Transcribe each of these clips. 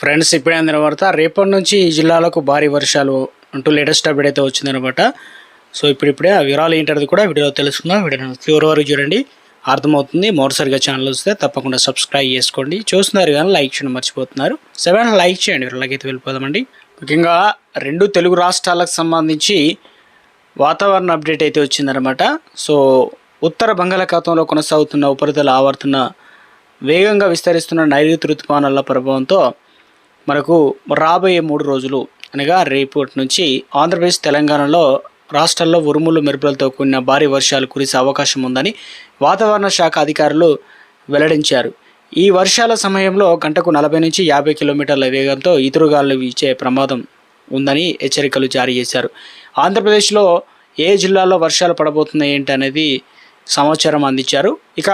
Friends ఇప్పుడే అందిన వార్త రేపటి నుంచి ఈ జిల్లాలకు భారీ వర్షాలు అంటూ లేటెస్ట్ అప్డేట్ అయితే వచ్చిందనమాట. సో ఇప్పుడిప్పుడే ఆ వివరాలు ఏంటనేది కూడా వీడియోలో తెలుసుకుందాం. వీడియోని చివరి వరకు చూడండి, అర్థమవుతుంది. మరోసారిగా ఛానల్ వస్తే తప్పకుండా సబ్స్క్రైబ్ చేసుకోండి. చూస్తున్నారు కానీ లైక్ చేయడం మర్చిపోతున్నారు. 7 లైక్ చేయండి. వీళ్ళకైతే వెళ్ళిపోదామండి. ముఖ్యంగా 2 తెలుగు రాష్ట్రాలకు సంబంధించి వాతావరణ అప్డేట్ అయితే వచ్చిందనమాట. సో ఉత్తర బంగాళాఖాతంలో కొనసాగుతున్న ఉపరితల ఆవర్తన వేగంగా విస్తరిస్తున్న నైరుతి ఋతుపవనాల ప్రభావంతో మనకు రాబోయే 3 రోజులు అనగా రేపటి నుంచి ఆంధ్రప్రదేశ్ తెలంగాణలో రాష్ట్రాల్లో ఉరుములు మెరుపులతో కూడిన భారీ వర్షాలు కురిసే అవకాశం ఉందని వాతావరణ శాఖ అధికారులు వెల్లడించారు. ఈ వర్షాల సమయంలో గంటకు 40 నుంచి 50 కిలోమీటర్ల వేగంతో ఈదురుగాలు వీచే ప్రమాదం ఉందని హెచ్చరికలు జారీ చేశారు. ఆంధ్రప్రదేశ్లో ఏ జిల్లాల్లో వర్షాలు పడబోతున్నాయి ఏంటి అనేది సమాచారం అందించారు. ఇక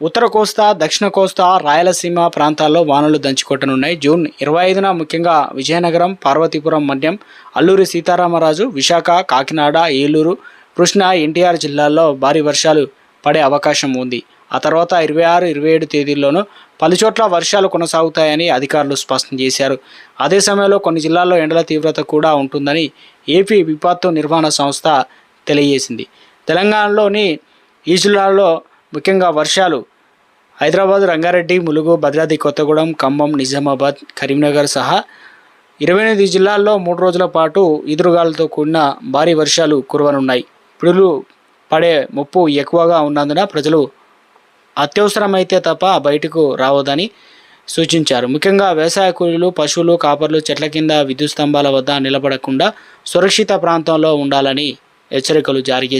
ఉత్తర కోస్తా, దక్షిణ కోస్తా, రాయలసీమ ప్రాంతాల్లో వానలు దంచుకొట్టనున్నాయి. జూన్ 25న ముఖ్యంగా విజయనగరం, పార్వతీపురం, మన్యం, అల్లూరి సీతారామరాజు, విశాఖ, కాకినాడ, ఏలూరు, కృష్ణా, ఎన్టీఆర్ జిల్లాల్లో భారీ వర్షాలు పడే అవకాశం ఉంది. ఆ తర్వాత 26, 27 తేదీల్లోనూ పలుచోట్ల వర్షాలు కొనసాగుతాయని అధికారులు స్పష్టం చేశారు. అదే సమయంలో కొన్ని జిల్లాల్లో ఎండల తీవ్రత కూడా ఉంటుందని ఏపీ విపత్తు నిర్వహణ సంస్థ తెలియజేసింది. తెలంగాణలోని ఈ జిల్లాల్లో ముఖ్యంగా వర్షాలు హైదరాబాద్, రంగారెడ్డి, ములుగు, భద్రాద్రి కొత్తగూడెం, ఖమ్మం, నిజామాబాద్, కరీంనగర్ సహా 28 జిల్లాల్లో 3 రోజుల పాటు ఈదురుగాలతో కూడిన భారీ వర్షాలు కురవనున్నాయి. పిడుగులు పడే ముప్పు ఎక్కువగా ఉన్నందున ప్రజలు అత్యవసరమైతే తప్ప బయటకు రావద్దని సూచించారు. ముఖ్యంగా వ్యవసాయ కూలీలు, పశువులు, కాపర్లు చెట్ల కింద, విద్యుత్ స్తంభాల వద్ద నిలబడకుండా సురక్షిత ప్రాంతంలో ఉండాలని హెచ్చరికలు జారీ చేశారు.